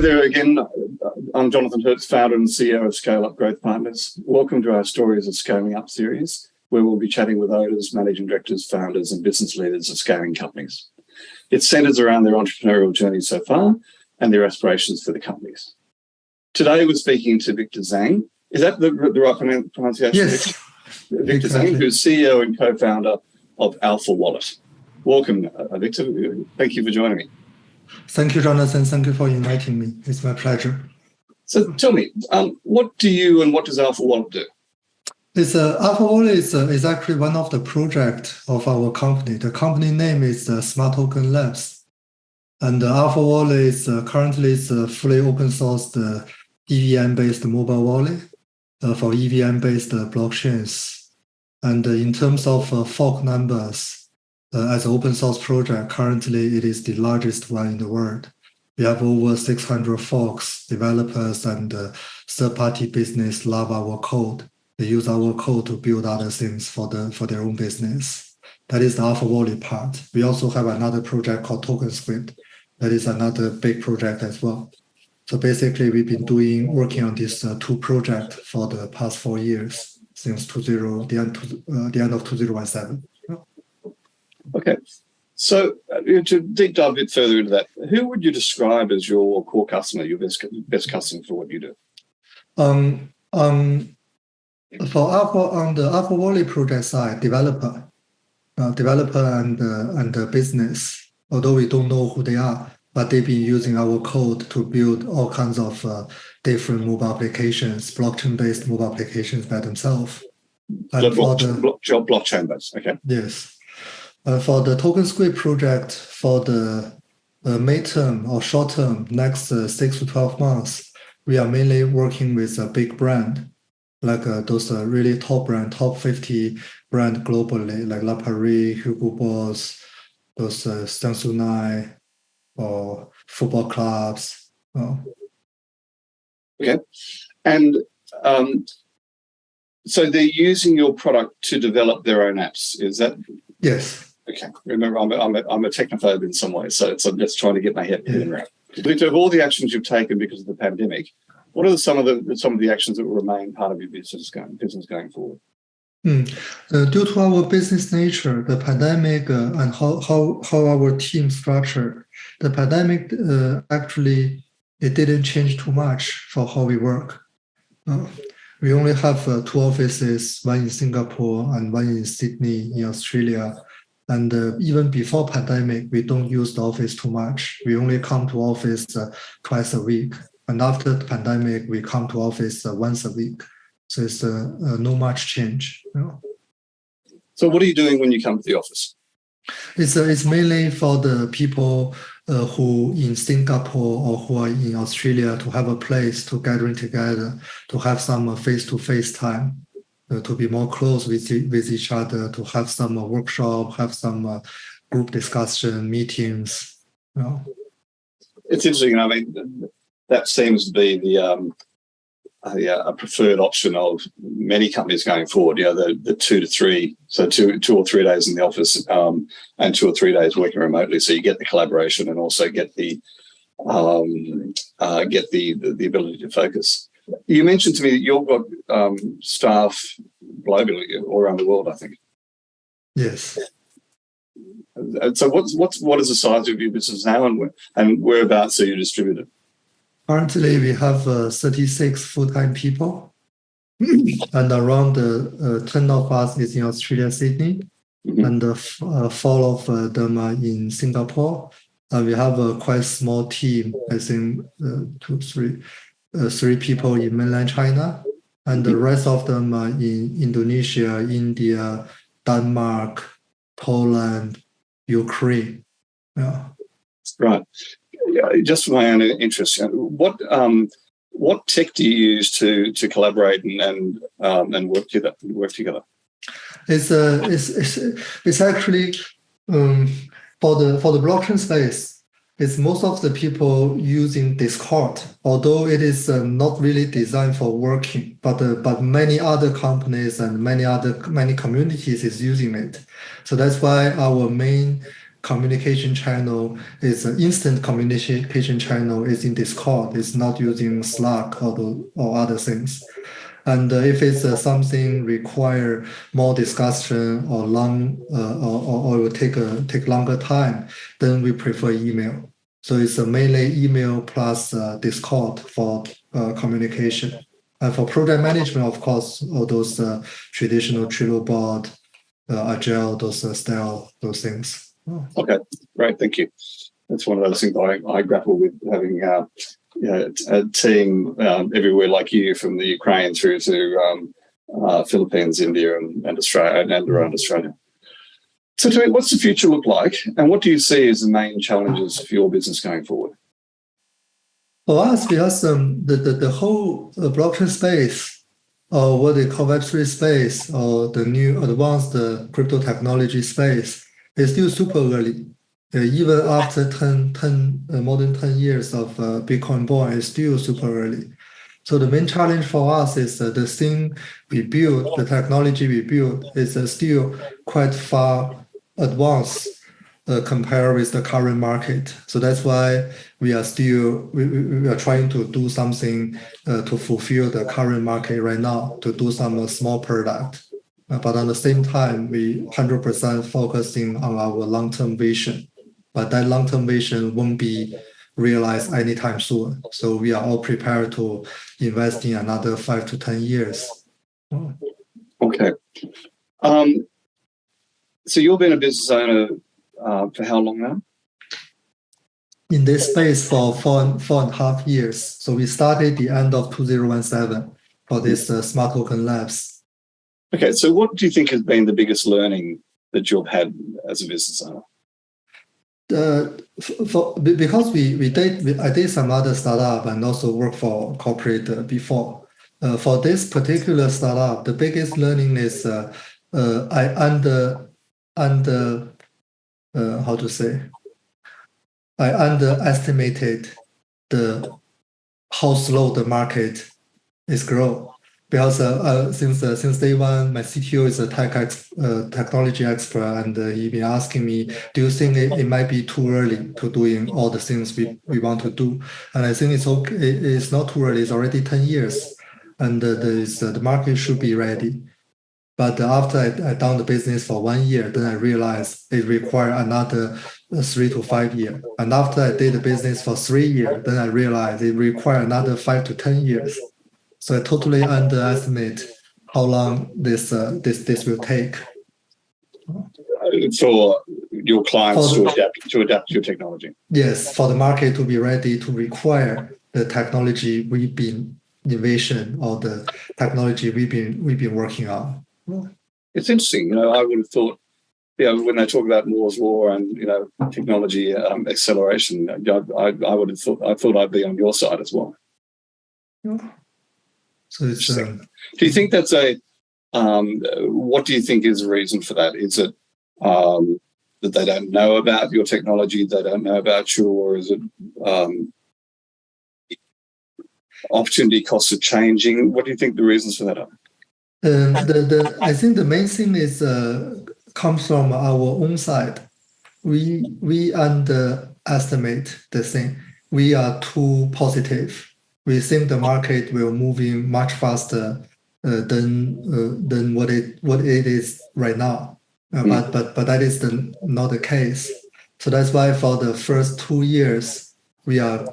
there again. I'm Jonathan Hertz, founder and CEO of Scale Up Growth Partners. Welcome to our Stories of Scaling Up series, where we'll be chatting with owners, managing directors, founders, and business leaders of scaling companies. It centers around their entrepreneurial journey so far and their aspirations for the companies. Today, we're speaking to Victor Zhang. Is that the right pronunciation? Yes. Victor Zhang, who's CEO and co-founder of AlphaWallet. Welcome, Victor. Thank you for joining me. Thank you, Jonathan. Thank you for inviting me. It's my pleasure. So tell me, what do you and what does AlphaWallet do? AlphaWallet is actually one of the projects of our company. The company name is Smart Token Labs. And AlphaWallet is currently a fully open source EVM-based mobile wallet for EVM-based blockchains. And in terms of fork numbers, as an open source project, currently it is the largest one in the world. We have over 600 forks. Developers and third-party business love our code. They use our code to build other things for their own business. That is the AlphaWallet part. We also have another project called TokenScript. That is another big project as well. So basically, we've been working on these two projects for the past 4 years, since the end of 2017. Okay. So to deep dive a bit further into that, who would you describe as your core customer, your best customer for what you do? On the AlphaWallet project side, developer and business, although we don't know who they are, but they've been using our code to build all kinds of different mobile applications, blockchain-based mobile applications by themselves. Blockchain-based, okay. Yes. For the TokenScript project, for the midterm or short term, next 6 to 12 months, we are mainly working with a big brand, like those really top 50 brand globally, like La Paris, Hugo Boss, those Samsonite, or football clubs. Okay. And so they're using your product to develop their own apps, is that? Yes. Okay. Remember, I'm a technophobe in some ways, so I'm just trying to get my head around. Of all the actions you've taken because of the pandemic, what are some of the actions that will remain part of your business going forward? Due to our business nature, the pandemic and how our team structured, the pandemic actually it didn't change too much for how we work. We only have 2 offices, one in Singapore and one in Sydney in Australia. And even before pandemic, we don't use the office too much. We only come to office twice a week. And after the pandemic, we come to office once a week. So it's no much change. So what are you doing when you come to the office? It's mainly for the people who in Singapore or who are in Australia to have a place to gathering together, to have some face-to-face time. To be more close with each other, to have some workshop, have some group discussion, meetings. It's interesting. I mean, that seems to be a preferred option of many companies going forward. The 2 to 3, so 2 or 3 days in the office and 2 or 3 days working remotely. So you get the collaboration and also get the ability to focus. You mentioned to me that you've got staff globally, all around the world, I think. Yes. So what is the size of your business now, and whereabouts are you distributed? Currently, we have 36 full-time people, and around 10 of us is in Australia, Sydney, and 4 of them are in Singapore. We have a quite small team, I think 3 people in mainland China, and the rest of them are in Indonesia, India, Denmark, Poland, Ukraine. Yeah. Right. Just for my own interest, what tech do you use to collaborate and work together? It's actually for the blockchain space. It's most of the people using Discord, although it is not really designed for working, but many other companies and many communities is using it. So that's why our main communication channel is an instant communication channel is in Discord. It's not using Slack or other things. And if it's something require more discussion or or will take longer time, then we prefer email. So it's mainly email plus Discord for communication. And for project management, of course, all those traditional Trello board, Agile, those style, those things. Oh. Okay, great, thank you. That's one of those things I grapple with, having a team everywhere like you, from the Ukraine through to Philippines, India, and Australia, and around Australia. So, to me, what's the future look like, and what do you see as the main challenges for your business going forward? For us, because the whole blockchain space, or what they call Web3 space, or the new advanced crypto technology space, is still super early. Even after more than 10 years of Bitcoin born, it's still super early. So the main challenge for us is the thing we build, the technology we build is still quite far advanced compared with the current market. So that's why we are still we are trying to do something to fulfill the current market right now, to do some small product. But at the same time, we 100% focusing on our long-term vision. But that long-term vision won't be realized anytime soon. So we are all prepared to invest in another 5 to 10 years. Okay. So you've been a business owner for how long now? In this space for four and a half years. So we started the end of 2017 for this Smart Token Labs. Okay, so what do you think has been the biggest learning that you've had as a business owner? Because I did some other startup and also work for corporate before. For this particular startup, the biggest learning is I underestimated how slow the market is growing. Because since day one, my CTO is a technology expert, and he been asking me, do you think it might be too early to doing all the things we want to do? And I think it's okay. It's not too early. It's already 10 years, and the market should be ready. But after I done the business for 1 year, then I realized it required another 3 to 5 years. And after I did the business for 3 years, then I realized it required another 5 to 10 years. So I totally underestimate how long this will take. For your clients to adapt your technology. Yes, for the market to be ready to require the technology we've been innovation, or the technology we've been working on. It's interesting, I would have thought, when they talk about Moore's law and technology acceleration, I thought I'd be on your side as well. Yeah. So it's. Do you think that's what do you think is the reason for that? Is it that they don't know about your technology, they don't know about you, or is it opportunity costs are changing? What do you think the reasons for that are? I think the main thing is comes from our own side. We underestimate the thing. We are too positive. We think the market will moving much faster than what it is right now. But that is not the case. So that's why for the first 2 years we are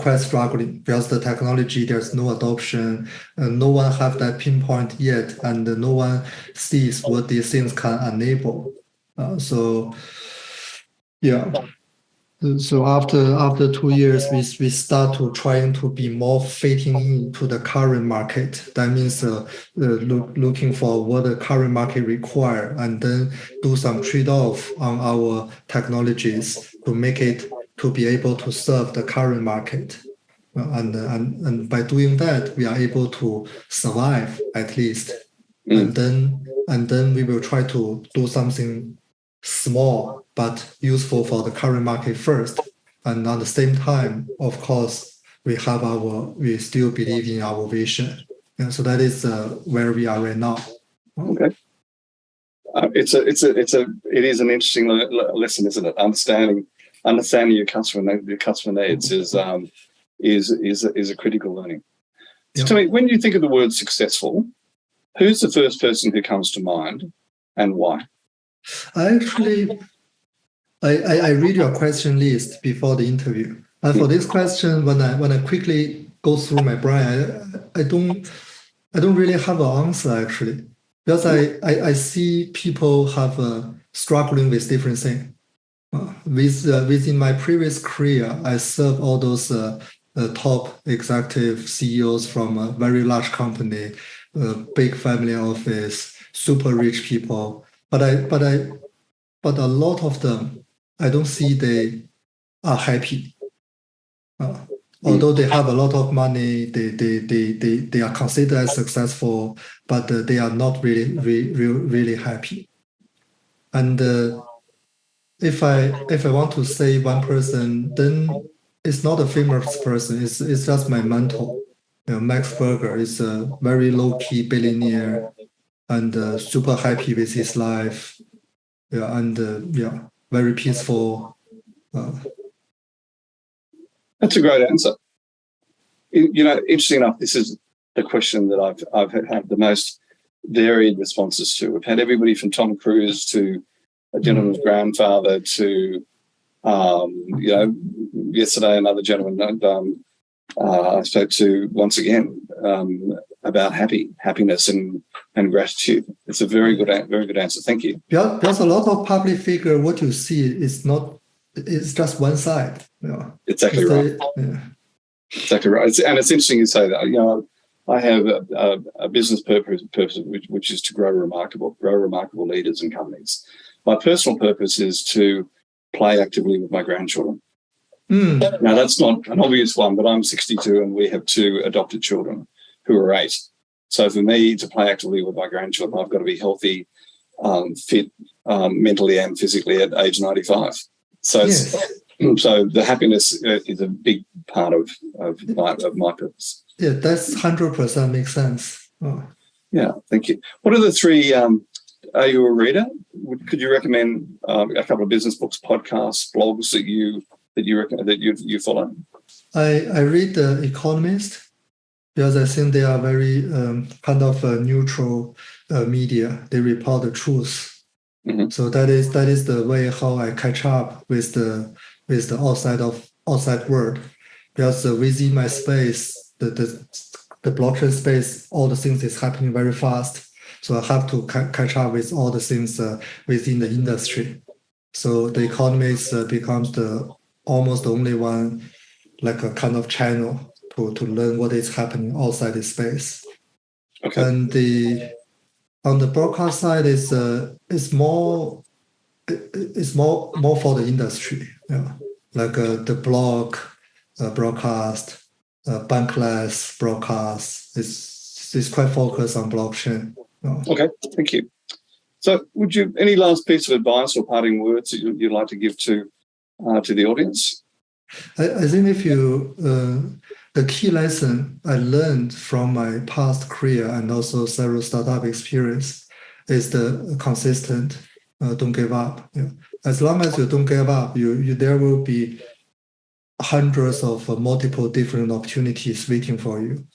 quite struggling, because the technology, there's no adoption, no one have that pinpoint yet, and no one sees what these things can enable. So after 2 years, we start to trying to be more fitting into the current market. That means looking for what the current market require, and then do some trade-off on our technologies to make it to be able to serve the current market. And by doing that, we are able to survive at least. And then we will try to do something small but useful for the current market first. And at the same time, of course, we still believe in our vision. And so that is where we are right now. Okay. It is an interesting lesson, isn't it? Understanding your customer needs is a critical learning. So Yeah. tell me, when you think of the word successful, who's the first person who comes to mind, and why? I read your question list before the interview, and for this question, when I quickly go through my brain, I don't really have an answer actually, because I see people have struggling with different things. Within my previous career, I served all those top executive CEOs from a very large company, big family office, super rich people. But a lot of them, I don't see they are happy. Although they have a lot of money, they are considered as successful, but they are not really happy. And if I want to say one person, then it's not a famous person. It's just my mentor. Max Berger is a very low-key billionaire and super happy with his life. Yeah, and very peaceful. That's a great answer. Interesting enough, this is the question that I've had the most varied responses to. We've had everybody from Tom Cruise to a gentleman's grandfather to, yesterday another gentleman I spoke to once again about happiness and gratitude. It's a very good answer. Thank you. Because a lot of public figure, what you see is not, it's just one side. Yeah. Exactly right. Exactly right. And it's interesting you say that. I have a business purpose which is to grow remarkable leaders and companies. My personal purpose is to play actively with my grandchildren. Now, that's not an obvious one, but I'm 62 and we have 2 adopted children who are 8. So for me to play actively with my grandchildren, I've got to be healthy, fit, mentally and physically at age 95. So so the happiness is a big part of my purpose. Yeah, that's 100% makes sense. Oh. Yeah, thank you. What are the 3? Are you a reader? Could you recommend a couple of business books, podcasts, blogs that you follow? I read The Economist because I think they are very kind of neutral media. They report the truth. Mm-hmm. So that is the way how I catch up with the outside world. Because within my space, the blockchain space, all the things is happening very fast. So I have to catch up with all the things within the industry. So The Economist becomes almost the only one, like a kind of channel to learn what is happening outside the space. Okay. And on the broadcast side is more for the industry. Yeah, like the blog broadcast, bankless broadcast is quite focused on blockchain. Okay, thank you. So would you, any last piece of advice or parting words that you'd like to give to the audience? I think if you, the key lesson I learned from my past career and also several startup experience is the consistent, don't give up. Yeah. As long as you don't give up, there will be hundreds of multiple different opportunities waiting for you.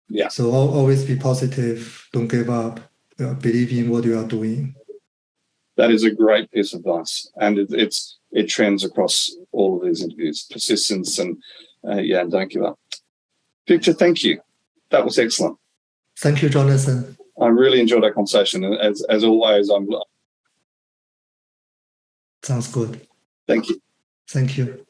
Yeah. So always be positive, don't give up, believe in what you are doing. That is a great piece of advice, and it trends across all of these interviews. Persistence and and don't give up. Victor, thank you. That was excellent. Thank you, Jonathan. I really enjoyed our conversation, and as always, Sounds good. Thank you. Thank you.